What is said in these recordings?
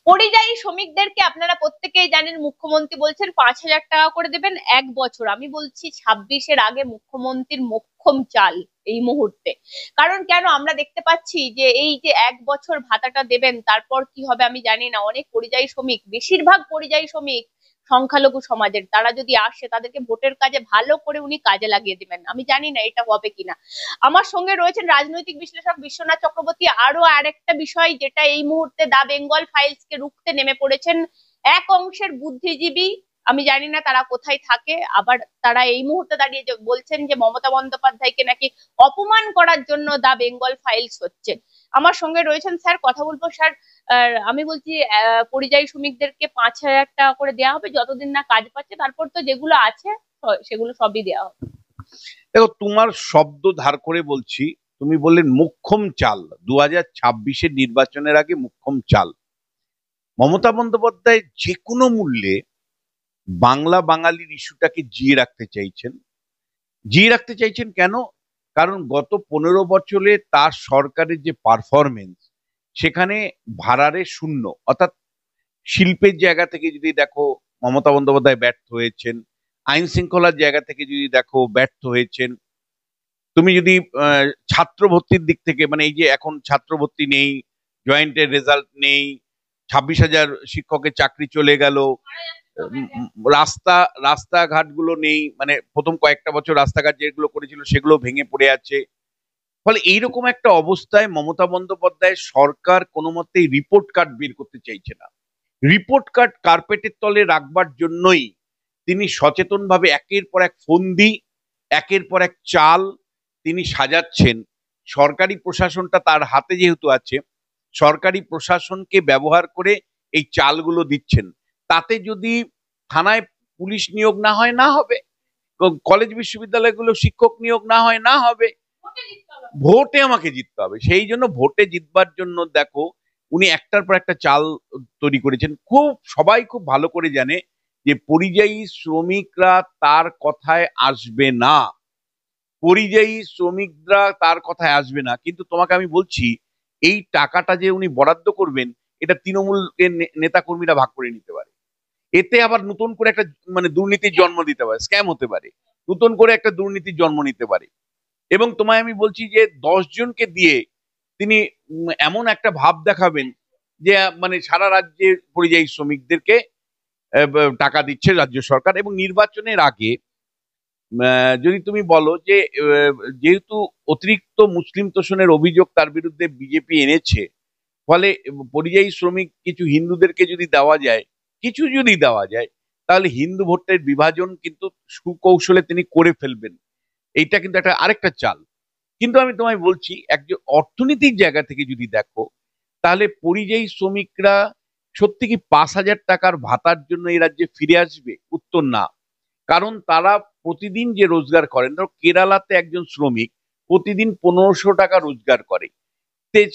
পরিযায়ী শ্রমিকদেরকে আপনারা প্রত্যেকেই জানেন, মুখ্যমন্ত্রী বলছেন 5,000 টাকা করে দেবেন 1 বছর। আমি বলছি 26-এর আগে মুখ্যমন্ত্রীর মোক্ষম চাল এই মুহূর্তে। কারণ কেন আমরা দেখতে পাচ্ছি যে এই যে 1 বছর ভাতাটা দেবেন, তারপর কি হবে আমি জানি না। অনেক পরিযায়ী শ্রমিক, বেশিরভাগ পরিযায়ী শ্রমিক সংখ্যালঘু সমাজের, তারা যদি আসে তাদেরকে ভোটের কাজে ভালো করে উনি কাজে লাগিয়ে দিবেন। আমি জানি না এটা হবে কিনা। আমার সঙ্গে রয়েছেন রাজনৈতিক বিশ্লেষক বিশ্বনাথ চক্রবর্তী। আরো আরেকটা বিষয় যেটা এই মুহূর্তে দা বেঙ্গল ফাইলস কে রুখতে নেমে পড়েছেন এক অংশের বুদ্ধিজীবী, আমি জানি না তারা কোথায় থাকে, আবার তারা এই মুহূর্তে দাঁড়িয়ে বলছেন যে মমতা বন্দ্যোপাধ্যায়কে নাকি অপমান করার জন্য দা বেঙ্গল ফাইলস হচ্ছে। আমার সঙ্গে রয়েছেন স্যার, কথা বলবো স্যার। আমি বলছি পরিযায়ী শ্রমিকদেরকে 5,000 টাকা করে দেওয়া হবে যতদিন না কাজ পাচ্ছে, তারপর তো যেগুলো আছে সেগুলো সবই দেওয়া হবে। দেখো, তোমার শব্দ ধার করে বলছি, তুমি বললেন মোক্ষম চাল, 2026-এর নির্বাচনের আগে মোক্ষম চাল। মমতা বন্দ্যোপাধ্যায় যে কোনো মূল্যে বাংলা বাঙালির ইস্যুটাকে জিয়ে রাখতে চাইছেন। জিয়ে রাখতে চাইছেন কেন? কারণ গত 15 বছরে তার সরকারের যে পারফরমেন্স, সেখানে ভাড়ারে শূন্য। অর্থাৎ শিল্পের জায়গা থেকে যদি দেখো মমতা বন্দ্যোপাধ্যায় ব্যর্থ হয়েছেন, আইন শৃঙ্খলার জায়গা থেকে যদি দেখো ব্যর্থ হয়েছেন। তুমি যদি ছাত্র ভর্তির দিক থেকে, মানে এই যে এখন ছাত্র ভর্তি নেই, জয়েন্টের রেজাল্ট নেই, 26,000 শিক্ষকের চাকরি চলে গেল, রাস্তাঘাটগুলো নেই, মানে প্রথম কয়েকটা বছর রাস্তাঘাট যেগুলো করেছিল সেগুলো ভেঙে পড়ে আছে। ফলে এইরকম একটা অবস্থায় মমতা বন্দ্যোপাধ্যায় সরকার কোনো মতেই রিপোর্ট কার্ড বের করতে চাইছে না। রিপোর্ট কার্ড কার্পেটের তলে রাখবার জন্যই তিনি সচেতনভাবে একের পর এক ফন্দি, একের পর এক চাল তিনি সাজাচ্ছেন। সরকারি প্রশাসনটা তার হাতে যেহেতু আছে, সরকারি প্রশাসনকে ব্যবহার করে এই চালগুলো দিচ্ছেন। তাতে যদি থানায় পুলিশ নিয়োগ না হয়, না হবে। কলেজ বিশ্ববিদ্যালয়গুলো শিক্ষক নিয়োগ না হয়, না হবে। ভোটে আমাকে জিততে হবে। সেই জন্য ভোটে জিতবার জন্য দেখো উনি একটার পর একটা চাল তৈরি করেছেন। সবাই খুব ভালো করে জানে যে পরিযায়ী শ্রমিকরা তার কথায় আসবে না, পরিযায়ী শ্রমিকরা তার কথায় আসবে না। কিন্তু তোমাকে আমি বলছি, এই টাকাটা যে উনি বরাদ্দ করবেন, এটা তৃণমূলের নেতা কর্মীরা ভাগ করে নিতে পারে। এতে আবার নতুন করে একটা মানে দুর্নীতির জন্ম দিতে পারে, স্ক্যাম হতে পারে, নতুন করে একটা দুর্নীতির জন্ম নিতে পারে। এবং তোমায় আমি বলছি যে 10 জনকে দিয়ে তিনি এমন একটা ভাব দেখাবেন যে মানে সারা রাজ্যে পরিযায়ী শ্রমিকদেরকে টাকা দিচ্ছে রাজ্য সরকার। এবং নির্বাচনের আগে যদি তুমি বলো যে যেহেতু অতিরিক্ত মুসলিম তোষণের অভিযোগ তার বিরুদ্ধে বিজেপি এনেছে, ফলে পরিযায়ী শ্রমিক কিছু হিন্দুদেরকে যদি দেওয়া যায়, তাহলে হিন্দু ভোটের বিভাজন কিন্তু সুকৌশলে তিনি করে ফেলবেন। এইটা কিন্তু একটা আরেকটা চাল। কিন্তু আমি তোমায় বলছি, একজন অর্থনীতির জায়গা থেকে যদি দেখো, তাহলে পরিযায়ী শ্রমিকরা সত্যি কি 5,000 টাকার ভাতার জন্য এই রাজ্যে ফিরে আসবে? উত্তর না। কারণ তারা প্রতিদিন যে রোজগার করেন, ধরো কেরালাতে একজন শ্রমিক প্রতিদিন 1500 টাকা রোজগার করে,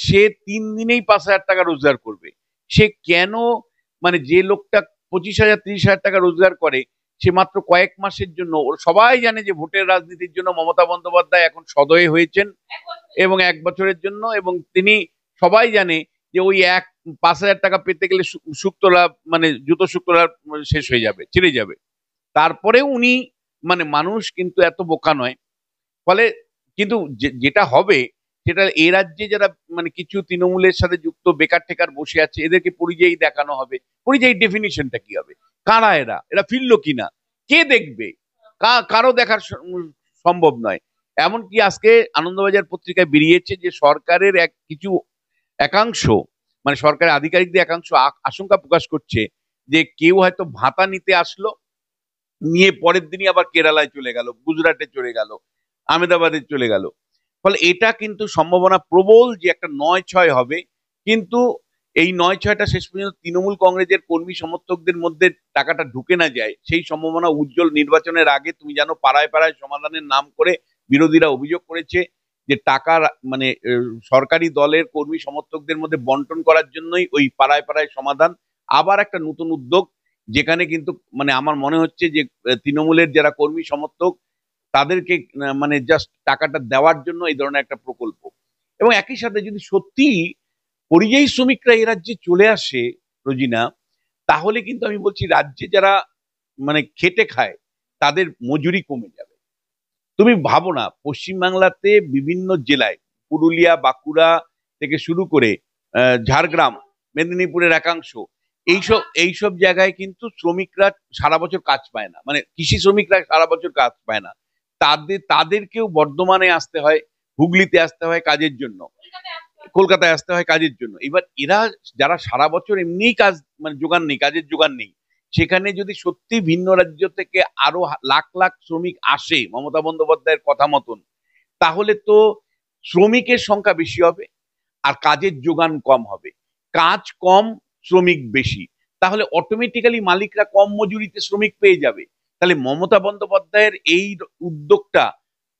সে 3 দিনেই 5,000 টাকা রোজগার করবে। সে কেন, মানে যে লোকটা 25,000 30,000 টাকা রোজগার করে, সে মাত্র কয়েক মাসের জন্য, ওর সবাই জানে যে ভোটের রাজনীতির জন্য মমতা বন্দ্যোপাধ্যায় এখন সদয় হয়েছেন এবং 1 বছরের জন্য, এবং তিনি সবাই জানে যে ওই 5,000 টাকা পেতে গেলে শুক্তোলা, মানে জুতো শুক্তোলা শেষ হয়ে যাবে, ছিঁড়ে যাবে। তারপরে উনি, মানে মানুষ কিন্তু এত বোকা নয়। ফলে কিন্তু যেটা হবে, সেটা এ রাজ্যে যারা মানে কিছু তৃণমূলের সাথে যুক্ত বেকার টেকার বসে আছে, এদেরকে পরিযায়ী দেখানো হবে। পরিযায়ী ডেফিনিশনটা কি হবে? কারা এরা ফিরলো কিনা, কে দেখবে? কারো দেখার সম্ভব নয়। এমনকি আজকে আনন্দবাজার পত্রিকায় বেরিয়েছে যে সরকারের কিছু একাংশ, মানে সরকারের আধিকারিকদের একাংশ আশঙ্কা প্রকাশ করছে যে কেউ হয়তো ভাতা নিতে আসলো, নিয়ে পরের দিনই আবার কেরালায় চলে গেল, গুজরাটে চলে গেল, আহমেদাবাদে চলে গেল। ফলে এটা কিন্তু সম্ভাবনা প্রবল যে একটা 9-6 হবে। কিন্তু এই 9-6টা শেষ পর্যন্ত তৃণমূল কংগ্রেসের কর্মী সমর্থকদের মধ্যে টাকাটা ঢুকে না যায়, সেই সম্ভাবনা উজ্জ্বল। নির্বাচনের আগে তুমি জানো, পাড়ায় পাড়ায় সমাধানের নাম করে বিরোধীরা অভিযোগ করেছে যে টাকা মানে সরকারি দলের কর্মী সমর্থকদের মধ্যে বন্টন করার জন্যই ওই পাড়ায় পাড়ায় সমাধান। আবার একটা নতুন উদ্যোগ, যেখানে কিন্তু মানে আমার মনে হচ্ছে যে তৃণমূলের যারা কর্মী সমর্থক, তাদেরকে মানে জাস্ট টাকাটা দেওয়ার জন্য এই ধরনের একটা প্রকল্প। এবং একই সাথে যদি সত্যি পরিযায়ী শ্রমিকরা এ রাজ্যে চলে আসে, রোজিনা, তাহলে কিন্তু আমি বলছি রাজ্যে যারা মানে খেটে খায় তাদের মজুরি কমে যাবে। তুমি ভাবো না, পশ্চিমবাংলাতে বিভিন্ন জেলায়, পুরুলিয়া, বাঁকুড়া থেকে শুরু করে ঝাড়গ্রাম, মেদিনীপুরের একাংশ, এইসব জায়গায় কিন্তু শ্রমিকরা সারা বছর কাজ পায় না, মানে কৃষি শ্রমিকরা সারা বছর কাজ পায় না। তাদেরকেও বর্ধমানে আসতে হয়, হুগলিতে আসতে হয় কাজের জন্য, কলকাতায় আসতে হয় কাজের জন্য। এবার এরা যারা সারা বছর এমনিই কাজ মানে জোগান নেই, কাজের জোগান নেই, সেখানে যদি সত্যি ভিন্ন রাজ্য থেকে আরো লাখ লাখ শ্রমিক আসে মমতা বন্দ্যোপাধ্যায়ের কথা মতন, তাহলে তো শ্রমিকের সংখ্যা বেশি হবে আর কাজের যোগান কম হবে। কাজ কম, শ্রমিক বেশি, তাহলে অটোমেটিক্যালি মালিকরা কম মজুরিতে শ্রমিক পেয়ে যাবে। তাহলে মমতা বন্দ্যোপাধ্যায়ের এই উদ্যোগটা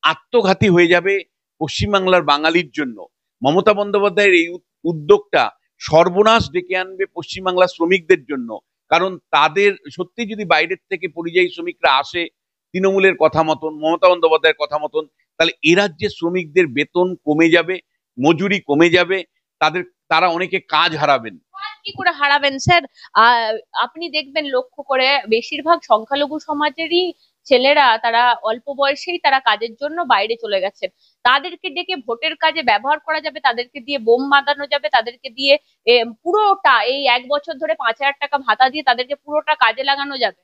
আত্মঘাতী হয়ে যাবে পশ্চিমবাংলার বাঙালির জন্য। মমতা বন্দ্যোপাধ্যায়ের এই উদ্যোগটা সর্বনাশ ডেকে আনবে পশ্চিমবাংলার শ্রমিকদের জন্য। কারণ তাদের সত্যি যদি বাইরের থেকে পরিযায়ী শ্রমিকরা আসে তৃণমূলের কথা মতন, মমতা বন্দ্যোপাধ্যায়ের কথা মতন, তাহলে এ রাজ্যে শ্রমিকদের বেতন কমে যাবে, মজুরি কমে যাবে, তারা অনেকে কাজ হারাবেন। কি করে হারাবেন স্যার? আপনি দেখবেন লক্ষ্য করে বেশিরভাগ সংখ্যালঘু সমাজেরই ছেলেরা, তারা অল্প বয়সেই তারা কাজের জন্য বাইরে চলে গেছেন। তাদেরকে ডেকে ভোটের কাজে ব্যবহার করা যাবে, তাদেরকে দিয়ে বোম বাঁধানো যাবে, তাদেরকে দিয়ে পুরোটা এই 1 বছর ধরে 5,000 টাকা ভাতা দিয়ে তাদেরকে পুরোটা কাজে লাগানো যাবে।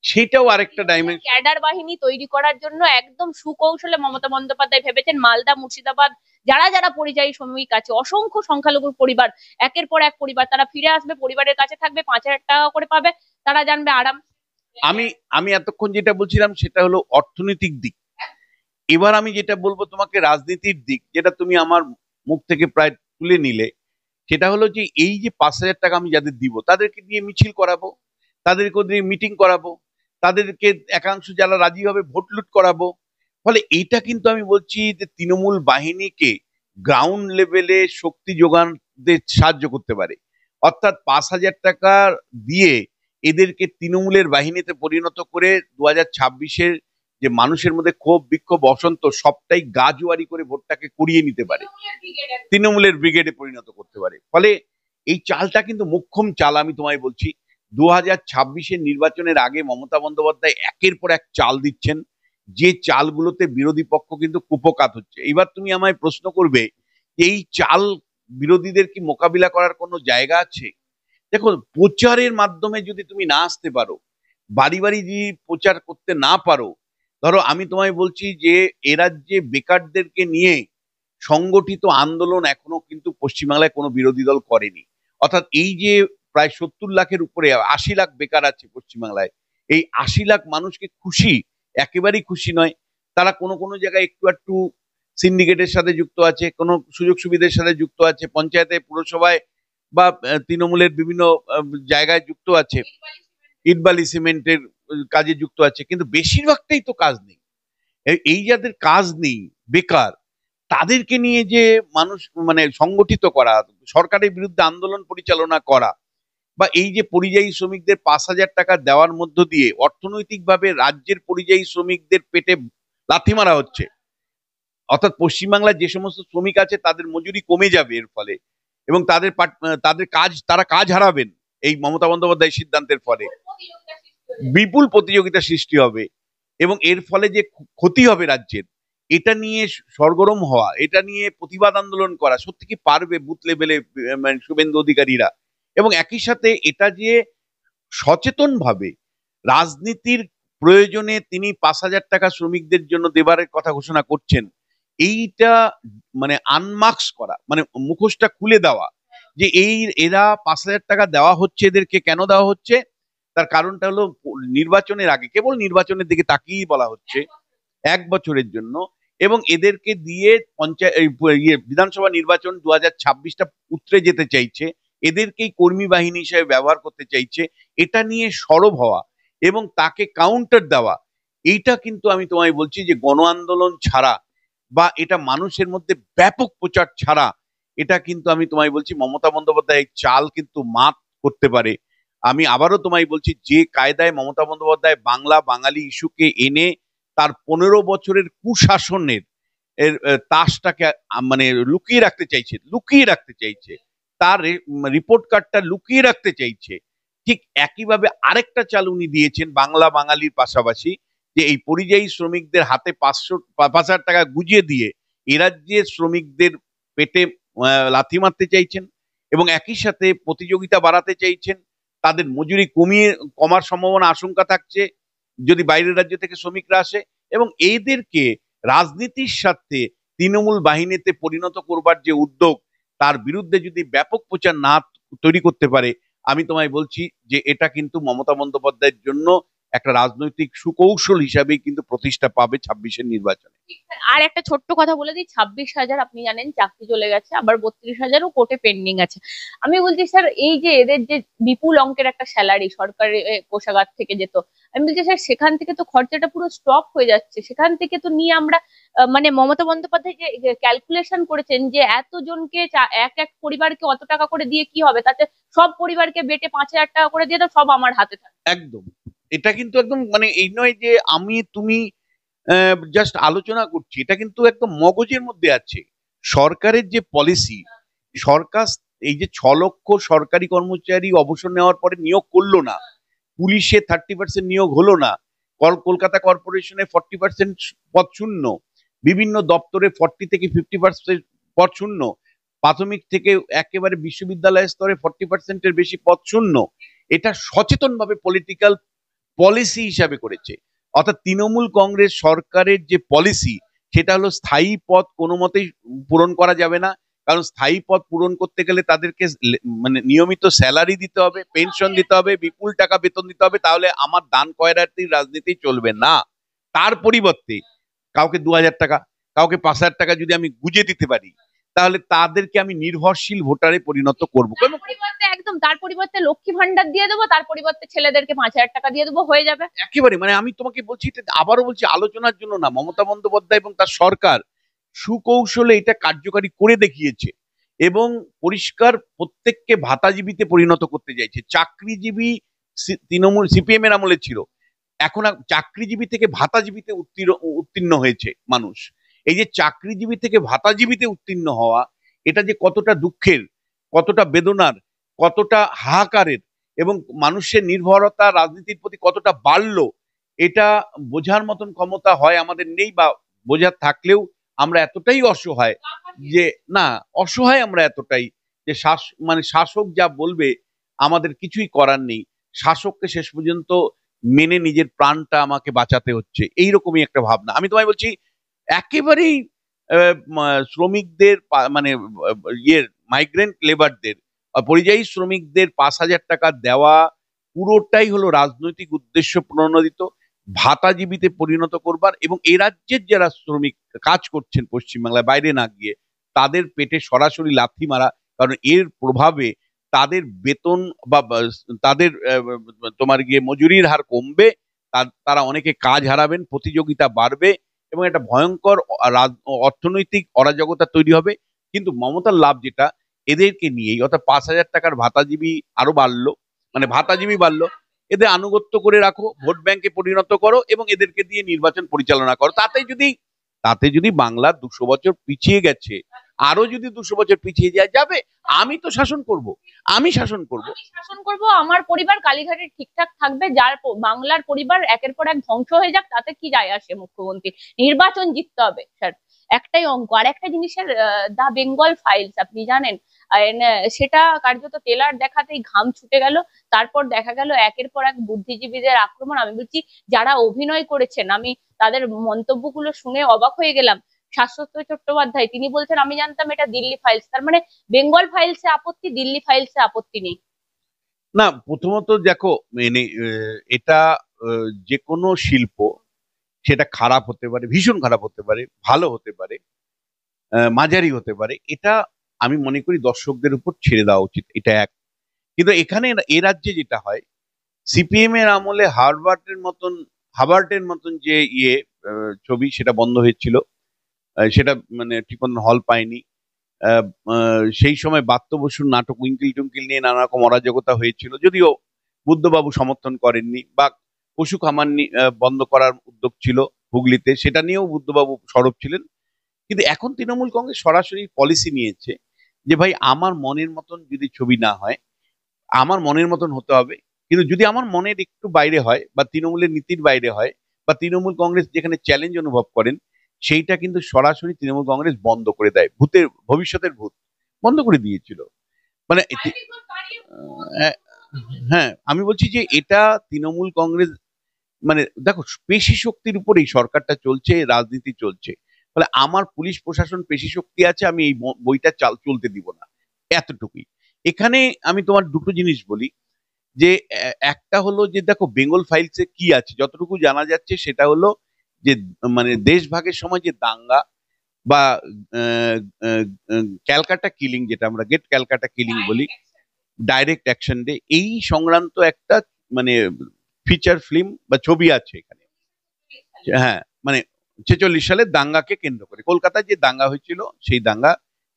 সেটাও আরেকটা ডাইমেনশন। ক্যাডার বাহিনী তৈরি করার জন্য একদম সুকৌশলে মমতা বন্দ্যোপাধ্যায় ভেবেছেন। মালদা, মুর্শিদাবাদ, যারা যারা পরিযায়ী শ্রমিক আছে, অসংখ্য সংখ্যালঘুর পরিবার, একের পর এক পরিবার, তারা ফিরে আসবে, পরিবারের কাছে থাকবে, 5,000 টাকা করে পাবে, তারা জানবে আরাম। আমি আমি এতক্ষণ যেটা বলছিলাম সেটা হলো অর্থনৈতিক দিক। এবার আমি যেটা বলবো তোমাকে রাজনীতির দিক, যেটা তুমি আমার মুখ থেকে প্রায় তুলে নিলে, সেটা হলো যে এই যে 5,000 টাকা আমি যাদের দিব তাদেরকে দিয়ে মিছিল করাবো, তাদেরকে দিয়ে মিটিং করাবো, তাদেরকে একাংশ যারা রাজি হবে ভোট লুট করাবো। ফলে এইটা কিন্তু আমি বলছি যে তৃণমূল বাহিনীকে গ্রাউন্ড লেভেলে শক্তি যোগাতে সাহায্য করতে পারে। অর্থাৎ 5,000 টাকা দিয়ে এদেরকে তৃণমূলের বাহিনীতে পরিণত করে 2026-এর যে মানুষের মধ্যে ক্ষোভ, বিক্ষোভ, অসন্তোষ সবটাই গাজুয়ারি করে ভোটটাকে করিয়ে নিতে পারে, তৃণমূলের ব্রিগেডে পরিণত করতে পারে। ফলে এই চালটা কিন্তু মোক্ষম চাল। আমি তোমায় বলছি 2026-এর নির্বাচনের আগে মমতা বন্দ্যোপাধ্যায় একের পর এক চাল দিচ্ছেন, যে চালগুলোতে বিরোধী পক্ষ কিন্তু কুপকাত হচ্ছে। এবার তুমি আমায় প্রশ্ন করবে এই চাল বিরোধীদের কি মোকাবিলা করার কোনো জায়গা আছে? দেখো, প্রচারের মাধ্যমে যদি তুমি না আসতে পারো, বাড়ি বাড়ি যদি প্রচার করতে না পারো, ধরো আমি তোমায় বলছি যে এ রাজ্যে বেকারদেরকে নিয়ে সংগঠিত আন্দোলন এখনো কিন্তু পশ্চিমবাংলায় কোনো বিরোধী দল করেনি। অর্থাৎ এই যে প্রায় 70 লাখের উপরে 80 লাখ বেকার আছে পশ্চিমবাংলায়, এই 80 লাখ মানুষকে খুশি? একেবারেই খুশি নয়। তারা কোনো কোনো জায়গায় একটু একটু সিন্ডিকেটের সাথে যুক্ত আছে, কোনো সুযোগ সুবিধার সাথে যুক্ত আছে, পঞ্চায়েতে, পুরসভায় বা তৃণমূলের বিভিন্ন জায়গায় যুক্ত আছে, ইটবালি সিমেন্টের কাজে যুক্ত আছে, কিন্তু বেশিরভাগটাই তো কাজ নেই। এই যাদের কাজ নেই, বেকার, তাদেরকে নিয়ে যে মানুষ মানে সংগঠিত করা, সরকারের বিরুদ্ধে আন্দোলন পরিচালনা করা, বা এই যে পরিযায়ী শ্রমিকদের 5,000 টাকা দেওয়ার মধ্য দিয়ে অর্থনৈতিকভাবে রাজ্যের পরিযায়ী শ্রমিকদের পেটে লাথি মারা হচ্ছে। অর্থাৎ পশ্চিমবাংলার যে সমস্ত শ্রমিক আছে তাদের মজুরি কমে যাবে এর ফলে, এবং তারা কাজ হারাবেন এই মমতা বন্দ্যোপাধ্যায় সিদ্ধান্তের ফলে। বিপুল প্রতিযোগিতা সৃষ্টি হবে এবং এর ফলে যে ক্ষতি হবে রাজ্যের, এটা নিয়ে সরগরম হওয়া, এটা নিয়ে প্রতিবাদ আন্দোলন করা সত্যি কি পারবে বুথ লেভেলে মানে শুভেন্দু অধিকারীরা? এবং একই সাথে এটা যে সচেতন ভাবে রাজনীতির প্রয়োজনে তিনি 5,000 টাকা শ্রমিকদের জন্য দেবার কথা ঘোষণা করছেন, এইটা মানে আনমার্কস করা, মানে মুখোশটা খুলে দেওয়া যে এরা 5,000 টাকা দেওয়া হচ্ছে, এদেরকে কেন দেওয়া হচ্ছে তার কারণটা হলো নির্বাচনের আগে, কেবল নির্বাচনের দিকে তাকিয়েই বলা হচ্ছে 1 বছরের জন্য, এবং এদেরকে দিয়ে বিধানসভা নির্বাচন 2026টা উতরে যেতে চাইছে, এদেরকেই কর্মী বাহিনী হিসেবে ব্যবহার করতে চাইছে। এটা নিয়ে সরব হওয়া এবং তাকে কাউন্টার দেওয়া, এইটা কিন্তু আমি তোমায় বলছি যে গণ আন্দোলন ছাড়া বা এটা মানুষের মধ্যে ব্যাপক প্রচার ছাড়া এটা কিন্তু আমি তোমায় বলছি মমতা বন্দ্যোপাধ্যায় চাল কিন্তু মাত করতে পারে। আমি আবারও তোমায় বলছি যে কায়দায় মমতা বন্দ্যোপাধ্যায় বাংলা বাঙালি ইস্যুকে এনে তার 15 বছরের কুশাসনের তাসটাকে মানে লুকিয়ে রাখতে চাইছে, তার রিপোর্ট কার্ডটা লুকিয়ে রাখতে চাইছে। ঠিক একইভাবে আরেকটা চাল উনি দিয়েছেন বাংলা বাঙালির পাশাপাশি, যে এই পরিযায়ী শ্রমিকদের হাতে 5,000 টাকা গুঁজিয়ে দিয়ে এ রাজ্যের শ্রমিকদের পেটে লাথি মারতে চাইছেন এবং একই সাথে প্রতিযোগিতা বাড়াতে চাইছেন। তাদের মজুরি কমার সম্ভাবনা আশঙ্কা থাকছে যদি বাইরের রাজ্য থেকে শ্রমিকরা আসে, এবং এদেরকে রাজনীতির স্বার্থে তৃণমূল বাহিনীতে পরিণত করবার যে উদ্যোগ, তার বিরুদ্ধে যদি ব্যাপক প্রচার না তৈরি করতে পারে, আমি তোমায় বলছি যে এটা কিন্তু মমতা বন্দ্যোপাধ্যায়ের জন্য একটা রাজনৈতিক সুকৌশল হিসাবেই কিন্তু প্রতিষ্ঠা পাবে 26-এর নির্বাচনে। আর একটা ছোট্ট কথা বলে দিই, 26,000 আপনি জানেন চাকরি চলে গেছে, আবার 32,000ও কোর্টে পেন্ডিং আছে। আমি বলছি স্যার, এই যে এদের যে বিপুল অঙ্কের একটা স্যালারি সরকারি কোষাগার থেকে যেত, আমি বলছি স্যার সেখান থেকে তো খরচাটা পুরো স্টপ হয়ে যাচ্ছে। সেখান থেকে তো নিয়ে আমরা মানে মমতা বন্দ্যোপাধ্যায় যে ক্যালকুলেশন করেছেন যে এতজনকে এক এক পরিবারকে অত টাকা করে দিয়ে কি হবে, তাতে সব পরিবারকে বেটে 5,000 টাকা করে দিয়ে দাও, সব আমার হাতে থাকে। একদম, এটা কিন্তু একদম মানে এই নয় যে আমি তুমি জাস্ট আলোচনা করছি, এটা কিন্তু একদম মগজের মধ্যে আছে। সরকারের যে পলিসি, সরকার এই যে 6 লক্ষ সরকারি কর্মচারী অবসর নেওয়ার পরে নিয়োগ করলো না, পুলিশে 30% নিয়োগ হলো না, কলকাতা কর্পোরেশনে 40% পদ শূন্য, বিভিন্ন দপ্তরে 40 থেকে 50% পদ শূন্য, প্রাথমিক থেকে একেবারে বিশ্ববিদ্যালয় স্তরে 40%-এর বেশি পদ শূন্য। এটা সচেতনভাবে পলিটিক্যাল পলিসি হিসাবে করেছে। অর্থাৎ তৃণমূল কংগ্রেস সরকারের যে পলিসি, সেটা হলো স্থায়ী পদ কোনো মতেই পূরণ করা যাবে না, কারণ স্থায়ী পদ পূরণ করতে গেলে তাদেরকে মানে নিয়মিত স্যালারি দিতে হবে, পেনশন দিতে হবে, বিপুল টাকা বেতন দিতে হবে, তাহলে আমার দান খয়রাতির রাজনীতি চলবে না। তার পরিবর্তে কাউকে 2,000 টাকা, কাউকে 5,000 টাকা যদি আমি গুঁজে দিতে পারি, তাহলে তাদেরকে আমি নির্ভরশীল ভোটারে পরিণত করবো। একদম, তার পরিবর্তে লক্ষ্মী ভান্ডার দিয়ে দেবো, তার পরিবর্তে ছেলেদেরকে 5,000 টাকা দিয়ে দেবো, হয়ে যাবে। একেবারে মানে আমি তোমাকে বলছি, আবারও বলছি, আলোচনার জন্য না, মমতা বন্দ্যোপাধ্যায় এবং তার সরকার সুকৌশলে এটা কার্যকারী করে দেখিয়েছে এবং পরিষ্কার প্রত্যেককে ভাতাজীবীতে পরিণত করতে চাইছে। চাকরিজীবী তৃণমূল সিপিএম এর আমলে ছিল, এখন চাকরিজীবী থেকে ভাতাজীবীতে উত্তীর্ণ হয়েছে মানুষ। এই যে চাকরিজীবী থেকে ভাতাজীবীতে উত্তীর্ণ হওয়া, এটা যে কতটা দুঃখের, কতটা বেদনার, কতটা হাহাকারের, এবং মানুষের নির্ভরতা রাজনীতির প্রতি কতটা বাড়লো, এটা বোঝার মতন ক্ষমতা হয় আমাদের নেই, বা বোঝার থাকলেও আমরা এতটাই অসহায় যে না, অসহায় আমরা এতটাই যে মানে শাসক যা বলবে আমাদের কিছুই করার নেই, শাসককে শেষ পর্যন্ত মেনে নিজের প্রাণটা আমাকে বাঁচাতে হচ্ছে, এইরকমই একটা ভাবনা। আমি তোমায় বলছি একেবারেই শ্রমিকদের মানে ইয়ের মাইগ্রেন্ট লেবারদের, পরিযায়ী শ্রমিকদের 5,000 টাকা দেওয়া পুরোটাই হলো রাজনৈতিক উদ্দেশ্য প্রণোদিত, ভাতাজীবীতে পরিণত করবার, এবং এ রাজ্যের যারা শ্রমিক কাজ করছেন পশ্চিমবাংলায় বাইরে না গিয়ে, তাদের পেটে সরাসরি লাথি মারা। কারণ এর প্রভাবে তাদের বেতন বা তাদের তোমার গিয়ে মজুরির হার কমবে, তারা অনেকে কাজ হারাবেন, প্রতিযোগিতা বাড়বে এবং একটা ভয়ঙ্কর অর্থনৈতিক অরাজকতা তৈরি হবে। কিন্তু মমতার লাভ যেটা এদেরকে নিয়েই, অর্থাৎ 5,000 টাকার ভাতাজীবী আরো বাড়লো, মানে ভাতাজীবী বাড়লো, এদের আনুগত্য করে রাখো, ভোট ব্যাংকে পরিণত করো এবং এদেরকে দিয়ে নির্বাচন পরিচালনা করো। তাতে যদি বাংলা 200 বছর পিছিয়ে গেছে, আরো যদি 200 বছর পিছিয়ে যাবে, আমি তো শাসন করব, আমি শাসন করব, আমার পরিবার কালীঘাটে ঠিকঠাক থাকবে, যার বাংলার পরিবার একের পর এক ধ্বংস হয়ে যাক, তাতে কি যায় আসে? মুখ্যমন্ত্রী নির্বাচন জিততে হবে স্যার, একটাই অঙ্ক। আর একটা জিনিসের, দা বেঙ্গল ফাইলস আপনি জানেন, সেটা কার্যত ট্রেলার দেখাতেই ঘাম ছুটে গেল। তারপর দেখা গেল একের পর এক বুদ্ধিজীবীদের আক্রমণ। আমি বলছি যারা অভিনয় করেছেন, আমি তাদের মন্তব্যগুলো শুনে অবাক হয়ে গেলাম। শাশ্বত চট্টোপাধ্যায় তিনি বলছেন আমি জানতাম এটা দিল্লি ফাইলস, তার মানে বেঙ্গল ফাইলসে আপত্তি, দিল্লি ফাইলসে আপত্তি নেই। না, প্রথমত দেখো মানে এটা যে কোনো শিল্প, সেটা খারাপ হতে পারে, ভীষণ খারাপ হতে পারে, ভালো হতে পারে, মাঝারি হতে পারে, এটা আমি মনে করি দর্শকদের উপর ছেড়ে দেওয়া উচিত, এটা এক। কিন্তু এখানে এ রাজ্যে যেটা হয়, সিপিএম এর আমলে হাবার্টের মতন যে ছবি, সেটা বন্ধ হয়েছিল, সেটা মানে ঠিক মতন হল পায়নি। সেই সময় বাত্য বসুর নাটক উইঙ্কিল টুঙ্কিল নিয়ে নানা রকম অরাজকতা হয়েছিল, যদিও বুদ্ধবাবু সমর্থন করেননি, বা পশু খামার বন্ধ করার উদ্যোগ ছিল হুগলিতে, সেটা নিয়েও বুদ্ধবাবু সরব ছিলেন। কিন্তু এখন তৃণমূল কংগ্রেস সরাসরি পলিসি নিয়েছে যে ভাই আমার মনের মতন যদি ছবি না হয়, আমার মনের মতন হতে হবে। কিন্তু যদি আমার মনের একটু বাইরে হয় বা তৃণমূলের নীতির বাইরে হয় বা তৃণমূল কংগ্রেস যেখানে চ্যালেঞ্জ অনুভব করেন, সেইটা কিন্তু সরাসরি তৃণমূল কংগ্রেস বন্ধ করে দেয়। ভবিষ্যতের ভূত বন্ধ করে দিয়েছিল। মানে আহ, হ্যাঁ, আমি বলছি যে এটা তৃণমূল কংগ্রেস, মানে দেখো পেশি শক্তির উপর এই সরকারটা চলছে, রাজনীতি চলছে। ফলে আমার পুলিশ প্রশাসন পেশি শক্তি আছে, আমি এই বইটা চলতে দিব না, এতটুকুই। এখানে আমি তোমার দুটো জিনিস বলি, যে একটা হলো যে দেখো বেঙ্গল ফাইলসে কি আছে, যতটুকু জানা যাচ্ছে সেটা হলো যে মানে দেশভাগের সময় যে দাঙ্গা বা আহ, আহ, ক্যালকাটা কিলিং, যেটা আমরা গেট ক্যালকাটা কিলিং বলি, ডাইরেক্ট অ্যাকশন ডে, এই সংক্রান্ত একটা মানে ফিচার ফিল্ম বা ছবি আছে এখানে। হ্যাঁ, মানে 46 সালের দাঙ্গাকে কেন্দ্র করে, কলকাতায় যে দাঙ্গা হয়েছিল সেই দাঙ্গা,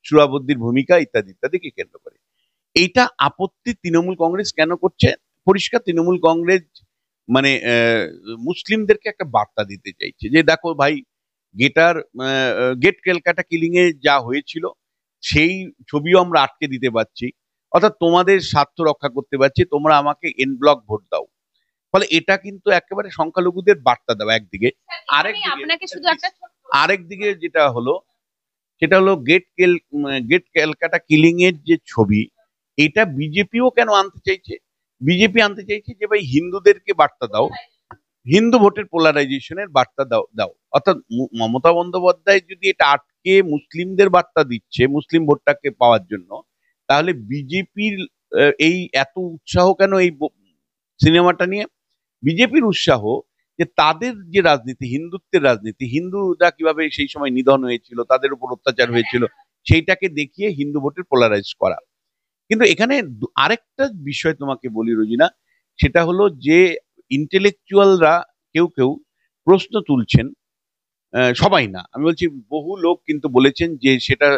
সুরাবর্দির ভূমিকা ইত্যাদি ইত্যাদিকে কেন্দ্র করে। এইটা আপত্তি তৃণমূল কংগ্রেস কেন করছে? পরিষ্কার তৃণমূল কংগ্রেস মানে মুসলিমদেরকে একটা বার্তা দিতে চাইছে যে দেখো ভাই, গেটার গেট ক্যালকাটা কিলিং এ যা হয়েছিল সেই ছবিও আমরা আটকে দিতে পারছি, অর্থাৎ তোমাদের স্বার্থ রক্ষা করতে পারছি, তোমরা আমাকে এন ব্লক ভোট দাও। ফলে এটা কিন্তু একেবারে সংখ্যালঘুদের বার্তা দেওয়া একদিকে। আপনাকে শুধু একটা আরেকদিকে যেটা হলো, সেটা হলো গেট ক্যালকাটা কিলিং এর যে ছবি, এটা বিজেপিও কেন আনতে চাইছে? বিজেপি আনতে চাইছে যে ভাই হিন্দুদেরকে বার্তা দাও, হিন্দু ভোটের পোলারাইজেশনের বার্তা দাও দাও। অর্থাৎ মমতা বন্দ্যোপাধ্যায় যদি এটা আটকে মুসলিমদের বার্তা দিচ্ছে মুসলিম ভোটটাকে পাওয়ার জন্য, তাহলে বিজেপির এই এত উৎসাহ কেন এই সিনেমাটা নিয়ে? বিজেপির উৎসাহ যে তাদের যে রাজনীতি, হিন্দুত্বের রাজনীতি, হিন্দুরা কিভাবে সেই সময় নিধন হয়েছিল, তাদের উপর অত্যাচার হয়েছিল, সেইটাকে দেখিয়ে হিন্দু ভোটের পোলারাইজ করা। কিন্তু এখানে আরেকটা বিষয় তোমাকে বলি রোজিনা, সেটা হলো যে ইন্টেলেকচুয়ালরা কেউ কেউ প্রশ্ন তুলছেন, সবাই না, আমি বলছি বহু লোক কিন্তু বলেছেন যে সেটা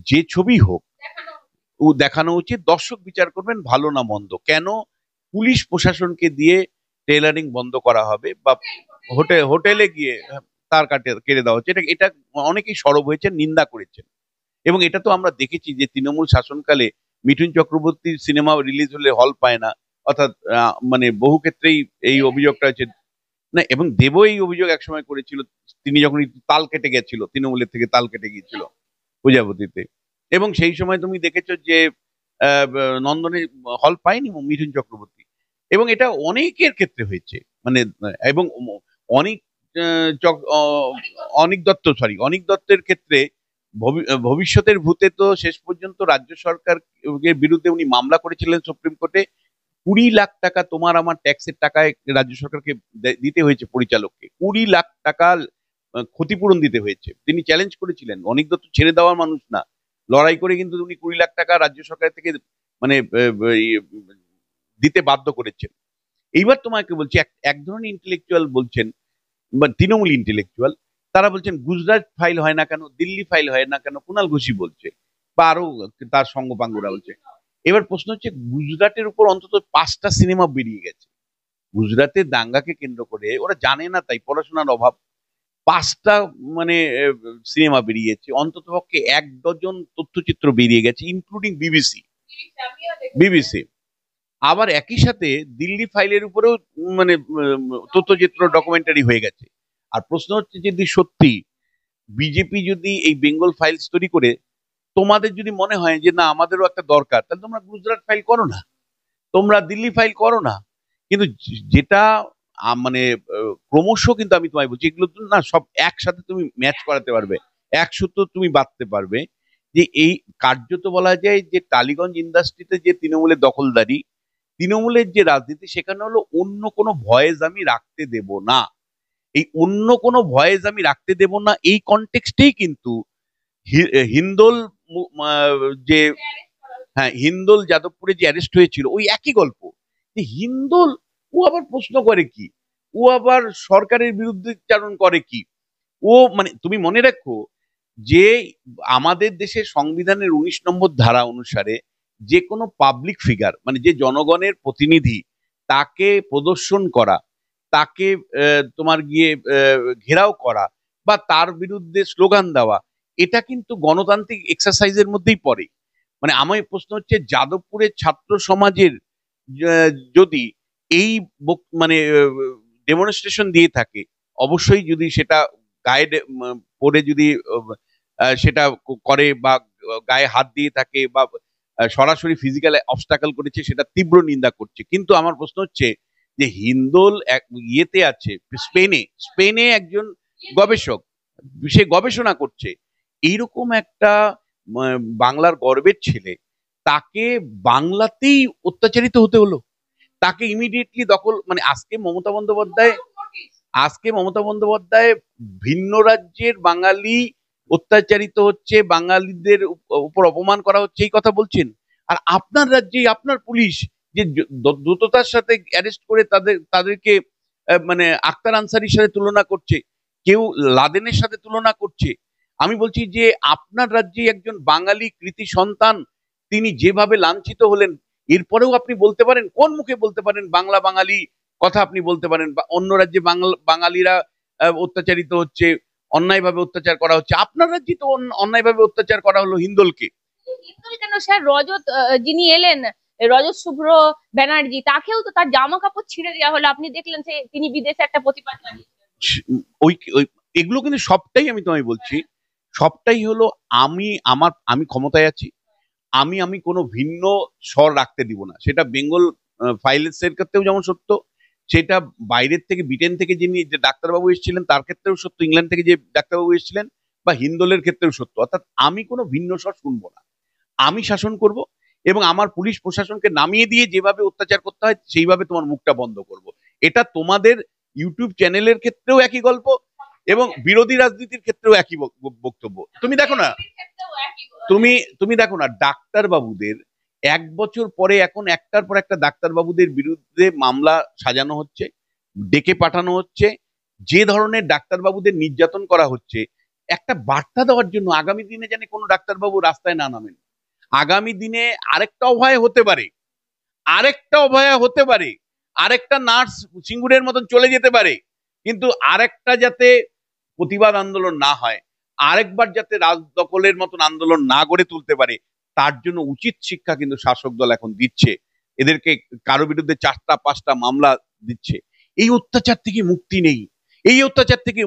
যে ছবি হোক ও দেখানো উচিত, দর্শক বিচার করবেন ভালো না মন্দ। কেন পুলিশ প্রশাসনকে দিয়ে টেলারিং বন্ধ করা হবে বা হোটেলে গিয়ে তার কেটে দেওয়া হচ্ছে, এটা এটা অনেকেই সরব হয়েছেন, নিন্দা করেছেন। এবং এটা তো আমরা দেখেছি যে তৃণমূল শাসনকালে মিঠুন চক্রবর্তীর সিনেমা রিলিজ হলে হল পায় না, অর্থাৎ মানে বহু ক্ষেত্রেই এই অভিযোগটা হচ্ছে না। এবং দেবও এই অভিযোগ একসময় করেছিল, তিনি যখন তাল কেটে গেছিল, তৃণমূলের থেকে তাল কেটে গিয়েছিল প্রজাপতিতে। এবং সেই সময় তুমি দেখেছো যে নন্দনে হল পায়নি মিঠুন চক্রবর্তী। এবং এটা অনেকের ক্ষেত্রে হয়েছে, মানে এবং অনেক অনিক দত্তের ক্ষেত্রে ভবিষ্যতের ভূতে তো শেষ পর্যন্ত রাজ্য সরকারের বিরুদ্ধে উনি মামলা করেছিলেন সুপ্রিম কোর্টে। 20 লাখ টাকা তোমার আমার ট্যাক্সের টাকায় রাজ্য সরকারকে দিতে হয়েছে, পরিচালককে 20 লাখ টাকা ক্ষতিপূরণ দিতে হয়েছে। তিনি চ্যালেঞ্জ করেছিলেন, অনিক দত্ত ছেড়ে দেওয়ার মানুষ না, লড়াই করে কিন্তু উনি 20 লাখ টাকা রাজ্য সরকার থেকে মানে দিতে বাধ্য করেছেন। এইবার তোমাকে বলছি, এক ধরনের ইন্টেলেকচুয়াল বলছেন বা তৃণমূল ইন্টেলেকচুয়াল, তারা বলছেন গুজরাট ফাইল হয় না কেন, দিল্লি ফাইল হয় না কেন, কুণাল ঘোষী বলছে বা আরো তার সঙ্গপাঙ্গরা বলছে। এবার প্রশ্ন হচ্ছে, গুজরাটের উপর অন্তত 5টা সিনেমা বেরিয়ে গেছে, গুজরাটের দাঙ্গাকে কেন্দ্র করে, ওরা জানে না তাই পড়াশোনার অভাব, 5টা মানে সিনেমা বেরিয়েছে, অন্তত পক্ষে 1 ডজন তথ্যচিত্র বেরিয়ে গেছে, ইনক্লুডিং বিবিসি। আবার একই সাথে দিল্লি ফাইলের উপরেও মানে তথ্যচিত্র ডকুমেন্টারি হয়ে গেছে। আর প্রশ্ন হচ্ছে, যদি সত্যি বিজেপি যদি এই বেঙ্গল ফাইলস তৈরি করে, তোমাদের যদি মনে হয় যে না আমাদেরও একটা দরকার, তাহলে তোমরা গুজরাট ফাইল করো না, তোমরা দিল্লি ফাইল করো না। কিন্তু যেটা মানে ক্রমশ কিন্তু আমি তোমায় বলছি, এগুলো তো না সব একসাথে তুমি ম্যাচ করাতে পারবে, এক সূত্র তুমি বাঁধতে পারবে। যে এই কার্যত বলা যায় যে টালিগঞ্জ ইন্ডাস্ট্রিতে যে তৃণমূলের দখলদারি, তৃণমূলের যে রাজনীতি, সেখানে হলো অন্য কোনো ভয়েস আমি রাখতে দেব না। এই অন্য কোনো ভয়েস আমি রাখতে দেব না, এই কনটেক্সটেই কিন্তু হিন্দোল যে, হ্যাঁ হিন্দোল যাদবপুরে যে অ্যারেস্ট হয়েছিল, ওই একই গল্প। যে হিন্দোল, ও আবার প্রশ্ন করে কি, ও আবার সরকারের বিরুদ্ধে চারণ করে কি, ও মানে তুমি মনে রাখো যে আমাদের দেশের সংবিধানের 19 নম্বর ধারা অনুসারে যে কোনো পাবলিক ফিগার, মানে যে জনগণের প্রতিনিধি, তাকে প্রদর্শন করা, তাকে তোমার গিয়ে ঘেরাও করা বা তার বিরুদ্ধে স্লোগান দেওয়া, এটা কিন্তু গণতান্ত্রিক এক্সারসাইজের মধ্যেই পড়ে। মানে আমার প্রশ্ন হচ্ছে যাদবপুরের ছাত্র সমাজের যদি এই মানে ডেমনস্ট্রেশন দিয়ে থাকে, অবশ্যই যদি সেটা গায়ে পরে যদি সেটা করে বা গায়ে হাত দিয়ে থাকে বা সরাসরি ফিজিক্যাল অবস্টাকল করেছে, সেটা তীব্র নিন্দা করছে। কিন্তু আমার প্রশ্ন হচ্ছে যে হিন্দোল ইয়েতে আছে, স্পেনে, স্পেনে একজন গবেষক, সে গবেষণা করছে এইরকম একটা বাংলার গর্বের ছেলে, তাকে বাংলাতেই অত্যাচারিত হতে হলো, তাকে ইমিডিয়েটলি দখল, মানে আজকে মমতা বন্দ্যোপাধ্যায় ভিন্ন রাজ্যের বাঙালি অত্যাচারিত হচ্ছে, বাঙালিদের উপর অপমান করা হচ্ছে, এই কথা বলছেন। আর আপনার রাজ্যে আপনার পুলিশ যে দ্রুততার সাথে অ্যারেস্ট করে তাদেরকে মানে আক্তার আনসারির সাথে তুলনা করছে, কেউ লাদেনের সাথে তুলনা করছে। আমি বলছি যে আপনার রাজ্যে একজন বাঙালি কৃতি সন্তান তিনি যেভাবে লাঞ্ছিত হলেন, এরপরেও আপনি বলতে পারেন, কোন মুখে বলতে পারেন বাংলা বাঙালি কথা আপনি বলতে পারেন, বা অন্য রাজ্যে বাঙালিরা অত্যাচারিত হচ্ছে, অন্যায়ভাবে অত্যাচার করা হচ্ছে, আপনার রাজ্যে তো অন্যায়ভাবে অত্যাচার করা হলো হিন্দোলকে। হিন্দুল কেন স্যার, রজত যিনি এলেন, রজত শুভ্র ব্যানার্জি, তাকেও তো তার জামা কাপড় ছিঁড়ে দেওয়া হলো, আপনি দেখলেন যে তিনি বিদেশে একটা প্রতিবাদ জানিয়েছেন। এগুলো কিন্তু সবটাই, আমি তোমায় বলছি, সবটাই হলো আমি ক্ষমতায় আছি, আমি কোনো ভিন্ন স্বর রাখতে দিব না। সেটা বেঙ্গল ফাইলস এর ক্ষেত্রেও যেমন সত্য, সেটা বাইরের থেকে ব্রিটেন থেকে যিনি যে ডাক্তারবাবু এসেছিলেন তার ক্ষেত্রেও সত্য, ইংল্যান্ড থেকে যে ডাক্তারবাবু এসেছিলেন, বা হিন্দোলের ক্ষেত্রেও সত্য। অর্থাৎ আমি কোনো ভিন্ন স্বর শুনবো না, আমি শাসন করব, এবং আমার পুলিশ প্রশাসনকে নামিয়ে দিয়ে যেভাবে অত্যাচার করতে হয় সেইভাবে তোমার মুখটা বন্ধ করব। এটা তোমাদের ইউটিউব চ্যানেলের ক্ষেত্রেও একই গল্প, এবং বিরোধী রাজনীতির ক্ষেত্রেও একই বক্তব্য। তুমি দেখো না, তুমি দেখো না ডাক্তার বাবুদের 1 বছর পরে এখন একটার পর একটা ডাক্তার বাবুদের বিরুদ্ধে মামলা সাজানো হচ্ছে, ডেকে পাঠানো হচ্ছে, যে ধরনের ডাক্তার বাবুদের নির্যাতন করা হচ্ছে, একটা বার্তা দেওয়ার জন্য আগামী দিনে যেন কোনো ডাক্তারবাবু রাস্তায় না নামেন। আগামী দিনে আরেকটা অভয় হতে পারে, আরেকটা নার্স সিঙ্গুরের মতন চলে যেতে পারে, কিন্তু আরেকটা যাতে প্রতিবাদ আন্দোলন না হয়, আরেকবার যাতে রাজ দখলের মতন আন্দোলন না গড়ে তুলতে পারে, তার জন্য উচিত শিক্ষা কিন্তু শাসক দল এখন দিচ্ছে। এদেরকে কারো বিরুদ্ধে 4টা 5টা মামলা দিচ্ছে। এই অত্যাচার থেকে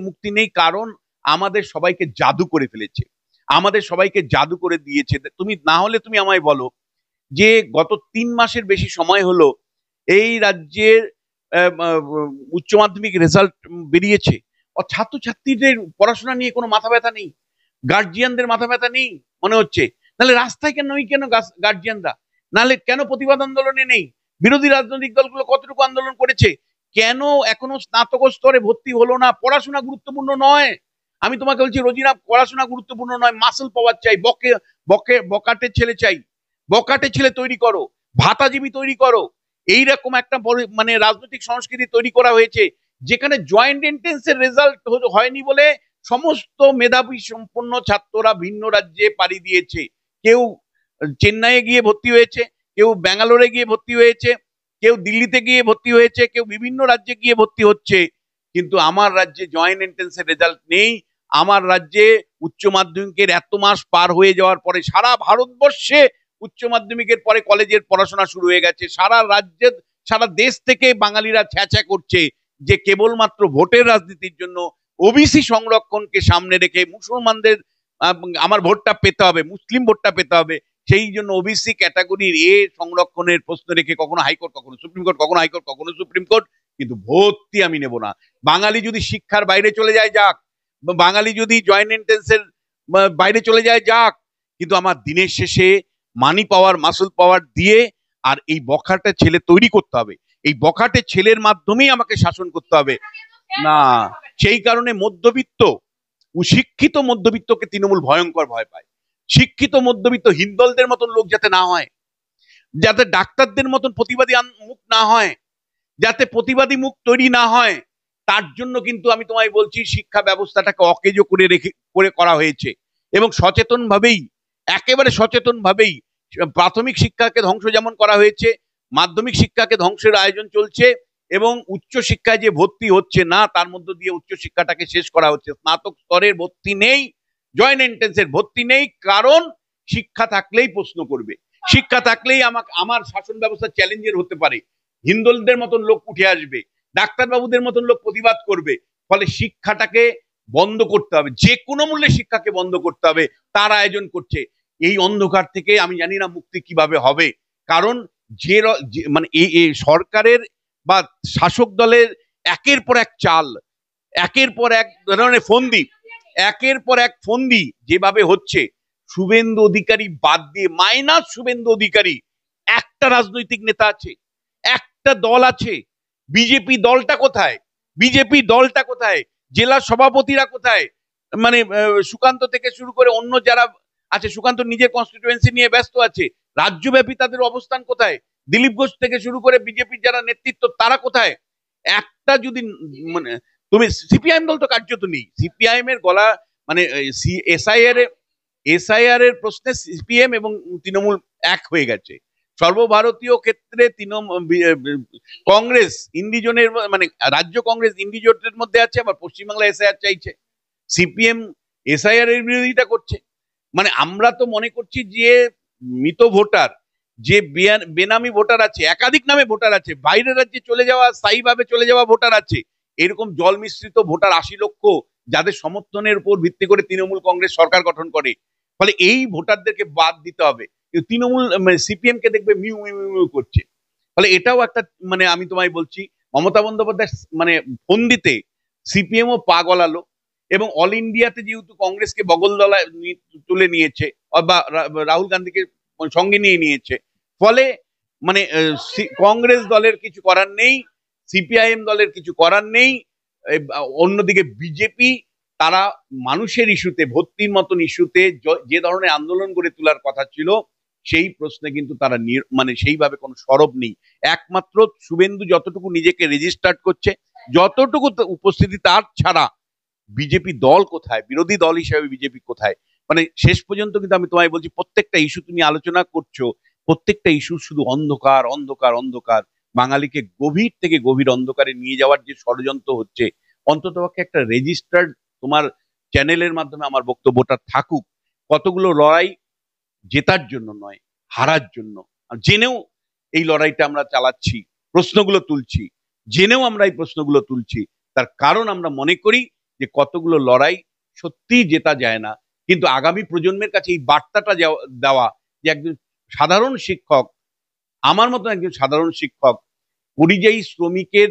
মুক্তি নেই, কারণ আমাদের সবাইকে জাদু করে ফেলেছে, আমাদের সবাইকে জাদু করে দিয়েছে। তুমি না হলে তুমি আমায় বলো যে গত 3 মাসের বেশি সময় হলো এই রাজ্যের উচ্চ মাধ্যমিক রেজাল্ট বেরিয়েছে, ছাত্রছাত্রীদের পড়াশোনা নিয়ে কোনো মাথা ব্যথা নেই, গার্জিয়ানদের মাথা ব্যথা নেই মনে হচ্ছে। নাহলে রাস্তায় কেন গার্জিয়ানরা, নাহলে কেন প্রতিবাদ আন্দোলনে নেই? বিরোধী রাজনৈতিক দলগুলো কতটুকু আন্দোলন করেছে, কেন এখনো স্নাতক স্তরে ভর্তি হলো না? পড়াশোনা গুরুত্বপূর্ণ নয়, আমি তোমাকে বলছি রোজিনা, পড়াশোনা গুরুত্বপূর্ণ নয়, মাসল পাওয়ার চাই, বকাটে ছেলে চাই, বকাটে ছেলে তৈরি করো, ভাতাজীবী তৈরি করো। এইরকম একটা মানে রাজনৈতিক সংস্কৃতি তৈরি করা হয়েছে যেখানে জয়েন্ট এন্ট্রেন্সের রেজাল্ট হয়নি বলে সমস্ত মেধাবী সম্পন্ন ছাত্ররা ভিন্ন রাজ্যে পাড়ি দিয়েছে। কেউ চেন্নাইয়ে গিয়ে ভর্তি হয়েছে, কেউ ব্যাঙ্গালোরে গিয়ে ভর্তি হয়েছে, কেউ দিল্লিতে গিয়ে ভর্তি হয়েছে, কেউ বিভিন্ন রাজ্যে গিয়ে ভর্তি হচ্ছে। কিন্তু আমার রাজ্যে জয়েন্ট এন্ট্রেন্সের রেজাল্ট নেই। আমার রাজ্যে উচ্চ মাধ্যমিকের এত মাস পার হয়ে যাওয়ার পরে সারা ভারতবর্ষে উচ্চ মাধ্যমিকের পরে কলেজের পড়াশোনা শুরু হয়ে গেছে। সারা রাজ্যের, সারা দেশ থেকে বাঙালিরা ছ্যাঁচা করছে যে কেবলমাত্র ভোটের রাজনীতির জন্য ওবিসি সংরক্ষণকে সামনে রেখে মুসলমানদের আমার ভোটটা পেতে হবে, মুসলিম ভোটটা পেতে হবে, সেই জন্য ওবিসি ক্যাটাগরির সংরক্ষণের প্রশ্ন রেখে কখনো হাইকোর্ট, কখনো সুপ্রিম কোর্ট, কখনো হাইকোর্ট, কখনো সুপ্রিম কোর্ট, কিন্তু ভর্তি আমি নেব না। বাঙালি যদি শিক্ষার বাইরে চলে যায় যাক, বাঙালি যদি জয়েন্ট এন্ট্রেন্সের বাইরে চলে যায় যাক, কিন্তু আমার দিনের শেষে মানি পাওয়ার, মাসুল পাওয়ার দিয়ে আর এই বখাটে ছেলে তৈরি করতে হবে, এই বখাটে ছেলের মাধ্যমেই আমাকে শাসন করতে হবে। না, সেই কারণে মধ্যবিত্ত, শিক্ষিত মধ্যবিত্তকে তৃণমূল ভয়ঙ্কর ভয় পায়। শিক্ষিত মধ্যবিত্ত হিন্দলদের মতন লোক যাতে না হয়, যাতে ডাক্তারদের মতন প্রতিবাদী মুখ না হয়, যাতে প্রতিবাদী মুখ তৈরি না হয়, তার জন্য কিন্তু আমি তোমায় বলছি শিক্ষা ব্যবস্থাটাকে অকেজো করে করা হয়েছে। এবং সচেতন ভাবেই, একেবারে সচেতন ভাবেই প্রাথমিক শিক্ষাকে ধ্বংস যেমন করা হয়েছে, মাধ্যমিক শিক্ষাকে ধ্বংসের আয়োজন চলছে, এবং উচ্চ শিক্ষায় যে ভর্তি হচ্ছে না তার মধ্য দিয়ে উচ্চ শিক্ষাটাকে শেষ করা হচ্ছে। স্নাতক স্তরের ভর্তি নেই, জয়েন্ট এন্ট্রেন্সের ভর্তি নেই, কারণ শিক্ষা থাকলেই প্রশ্ন করবে, শিক্ষা থাকলেই আমার শাসন ব্যবস্থা চ্যালেঞ্জের হতে পারে, হিন্দুদের মতন লোক উঠে আসবে, ডাক্তারবাবুদের মতন লোক প্রতিবাদ করবে। ফলে শিক্ষাটাকে বন্ধ করতে হবে, যে কোনো মূল্যে শিক্ষাকে বন্ধ করতে হবে, তার আয়োজন করছে। এই অন্ধকার থেকে আমি জানি না মুক্তি কিভাবে হবে, কারণ মানে এই সরকারের বা শাসক দলের একের পর এক চাল, একের পর এক ধরনের ফন্দি, একের পর এক ফন্দি যেভাবে হচ্ছে, শুভেন্দু অধিকারী বাদ দিয়ে, মাইনাস শুভেন্দু অধিকারী, একটা রাজনৈতিক নেতা আছে, একটা দল আছে। বিজেপি দলটা কোথায়? বিজেপি দলটা কোথায়? জেলা সভাপতিরা কোথায়? মানে সুকান্ত থেকে শুরু করে অন্য যারা আছে, সুকান্ত নিজের কনস্টিটিউয়েন্সি নিয়ে ব্যস্ত আছে, রাজ্যব্যাপী তাদের অবস্থান কোথায়? দিলীপ ঘোষ থেকে শুরু করে বিজেপির যারা নেতৃত্ব তারা কোথায়? একটা যদি মানে তুমি সিপিআইএম দল তো কার্যত নেই, সিপিআইএম এর গলা মানে এসআইআর এর প্রশ্নে সিপিএম এবং তৃণমূল এক হয়ে গেছে। সর্বভারতীয় ক্ষেত্রে কংগ্রেস ইন্ডিজোনের মানে রাজ্য কংগ্রেস ইন্ডিজোটের মধ্যে আছে, আবার পশ্চিমবাংলা এসআইআর চাইছে, সিপিএম এসআইআর এর বিরোধিতা করছে। মানে আমরা তো মনে করছি যে মৃত ভোটার, যে বেনামি ভোটার আছে, একাধিক নামে ভোটার আছে, বাইরের রাজ্যে চলে যাওয়া, স্থায়ীভাবে চলে যাওয়া ভোটার আছে, এরকম জল মিশ্রিত ভোটার 80 লক্ষ, যাদের সমর্থনের উপর ভিত্তি করে তৃণমূল কংগ্রেস সরকার গঠন করে। ফলে এই ভোটারদেরকে বাদ দিতে হবে। তৃণমূল সিপিএম কে দেখবে মিউ মিউ মিউ করছে। ফলে এটাও একটা মানে আমি তোমায় বলছি, মমতা বন্দ্যোপাধ্যায় মানে ফন্দিতে সিপিএম ও পা গলালো, এবং অল ইন্ডিয়াতে যেহেতু কংগ্রেসকে বগল দলায় তুলে নিয়েছে বা রাহুল গান্ধীকে সঙ্গে নিয়ে নিয়েছে, ফলে মানে কংগ্রেস দলের কিছু করার নেই, সিপিআইএম দলের কিছু করার নেই। অন্যদিকে বিজেপি, তারা মানুষের ইস্যুতে, ভর্তির মতন ইস্যুতে যে ধরনের আন্দোলন গড়ে তোলার কথা ছিল, সেই প্রশ্নে কিন্তু তারা মানে সেইভাবে কোনো সরব নেই। একমাত্র শুভেন্দু যতটুকু নিজেকে রেজিস্টার্ড করছে, যতটুকু উপস্থিতি, তার ছাড়া বিজেপি দল কোথায়, বিরোধী দল হিসেবে বিজেপি কোথায়? মানে শেষ পর্যন্ত কিন্তু আমি তোমায় বলছি, প্রত্যেকটা ইস্যু তুমি আলোচনা করছো, প্রত্যেকটা ইস্যু শুধু অন্ধকার অন্ধকার অন্ধকার, বাঙালিকে গভীর থেকে গভীর অন্ধকারে নিয়ে যাওয়ার যে ষড়যন্ত্র হচ্ছে। অন্ততপক্ষে একটা রেজিস্টার্ড তোমার চ্যানেলের মাধ্যমে আমার বক্তব্যটা থাকুক, কতগুলো লড়াই জেতার জন্য নয়, হারার জন্য। জেনেও এই লড়াইটা আমরা চালাচ্ছি, প্রশ্নগুলো তুলছি, জেনেও আমরা এই প্রশ্নগুলো তুলছি, তার কারণ আমরা মনে করি যে কতগুলো লড়াই সত্যি জেতা যায় না, কিন্তু আগামী প্রজন্মের কাছে এই বার্তাটা দেওয়া যে একজন সাধারণ শিক্ষক, আমার মতো একজন সাধারণ শিক্ষক, পরিযায়ী শ্রমিকের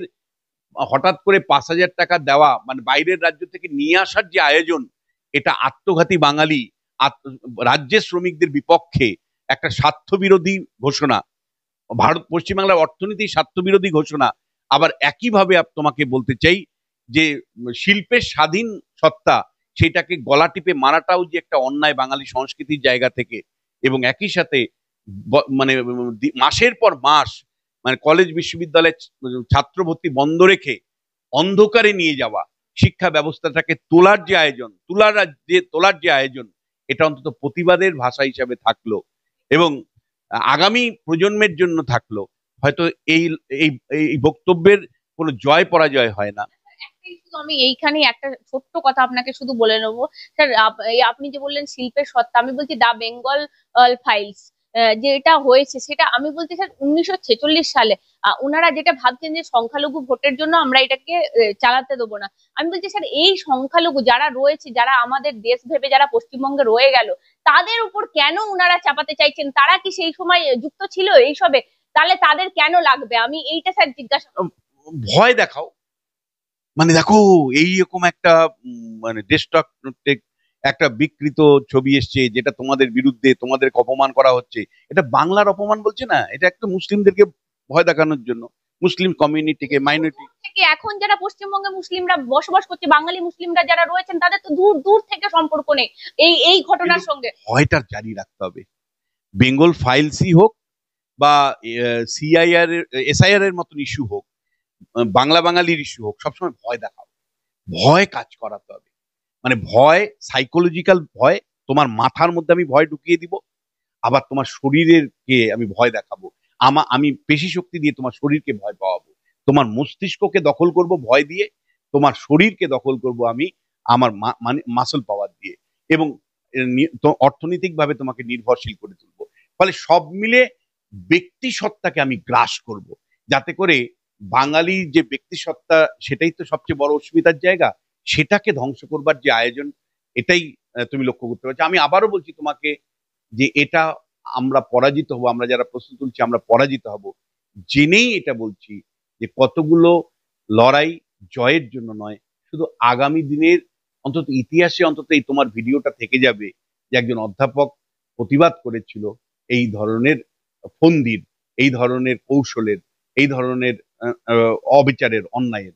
হঠাৎ করে 5,000 টাকা দেওয়া, মানে বাইরের রাজ্য থেকে নিয়ে আসার যে আয়োজন, এটা আত্মঘাতী বাঙালি, রাজ্যের শ্রমিকদের বিপক্ষে একটা স্বার্থবিরোধী ঘোষণা, পশ্চিমবাংলার অর্থনীতি স্বার্থবিরোধী ঘোষণা। আবার একইভাবে তোমাকে বলতে চাই যে শিল্পের স্বাধীন সত্তা, সেটাকে গলা টিপে মারাটাও যে একটা অন্যায় বাঙালি সংস্কৃতির জায়গা থেকে। এবং একই সাথে মানে মাসের পর মাস মানে কলেজ বিশ্ববিদ্যালয়ের ছাত্র ভর্তি বন্ধ রেখে অন্ধকারে নিয়ে যাওয়া, শিক্ষা ব্যবস্থাটাকে তোলার যে আয়োজন, এটা অন্তত প্রতিবাদের ভাষা হিসাবে থাকলো এবং আগামী প্রজন্মের জন্য থাকলো। হয়তো এই এই বক্তব্যের কোনো জয় পরাজয় হয় না। আমি এইখানে একটা ছোট্ট কথা আপনাকে শুধু বলে নেবো স্যার, আপনি যে বললেন শিল্পের সত্তা, আমি বলছি দা বেঙ্গল ফাইলস যেটা হয়েছে, সেটা আমি বলছি স্যার 1946 সালে ওনারা যেটা ভাবছেন যে সংখ্যালঘু ভোটের জন্য আমরা এটাকে চালাতে দেবো না। আমি বলছি স্যার, এই সংখ্যালঘু যারা রয়েছে, যারা আমাদের দেশ ভেবে যারা পশ্চিমবঙ্গে রয়ে গেল, তাদের উপর কেন ওনারা চাপাতে চাইছেন? তারা কি সেই সময় যুক্ত ছিল এইসবে? তাহলে তাদের কেন লাগবে? আমি এইটা স্যার জিজ্ঞাসা। ভয় দেখাও, মানে দেখো এইরকম একটা মানে ডেস্ট্রাকটিভ একটা বিকৃত ছবি এসছে, যেটা তোমাদের বিরুদ্ধে, তোমাদেরকে অপমান করা হচ্ছে। এটা বাংলার অপমান বলছে না, এটা একটা মুসলিমদেরকে ভয় দেখানোর জন্য, মুসলিম কমিউনিটিকে, মাইনরিটি থেকে। এখন যারা পশ্চিমবঙ্গে মুসলিমরা বসবাস করছে, বাঙালি মুসলিমরা যারা রয়েছেন, তাদের তো দূর দূর থেকে সম্পর্ক নেই এই এই ঘটনার সঙ্গে। ভয়টা জারি রাখতে হবে। বেঙ্গল ফাইলসই হোক বা সিআইআর এসআইআর এর মতন ইস্যু হোক, বাংলা বাঙালির ইস্যু হোক, সবসময় ভয় দেখাও, ভয় কাজ করাতে হবে। মানে ভয়, সাইকোলজিক্যাল ভয়, তোমার মাথার মধ্যে আমি ভয় ঢুকিয়ে দিব, আবার তোমার শরীরের কে আমি ভয় দেখাবো। আমি পেশি শক্তি দিয়ে তোমার শরীরকে ভয় পাওয়াবো, তোমার মস্তিষ্ককে দখল করব ভয় দিয়ে, তোমার শরীরকে দখল করব আমি আমার মানে মাসল পাওয়ার দিয়ে। এবং অর্থনৈতিকভাবে তোমাকে নির্ভরশীল করে তুলবো। ফলে সব মিলে ব্যক্তি সত্তাকে আমি গ্রাস করব, যাতে করে বাঙালির যে ব্যক্তি সত্তা, সেটাই তো সবচেয়ে বড় অসুবিধার জায়গা, সেটাকে ধ্বংস করবার যে আয়োজন, এটাই তুমি লক্ষ্য করতে পারছো। আমি আবারও বলছি তোমাকে যে এটা আমরা পরাজিত হব, আমরা যারা প্রশ্ন তুলছি আমরা পরাজিত হব, জেনেই এটা বলছি যে কতগুলো লড়াই জয়ের জন্য নয়, শুধু আগামী দিনের অন্তত ইতিহাসে অন্তত এই তোমার ভিডিওটা থেকে যাবে যে একজন অধ্যাপক প্রতিবাদ করেছিল এই ধরনের ফন্দির, এই ধরনের কৌশলের, এই ধরনের অবিচারের, অন্যায়ের।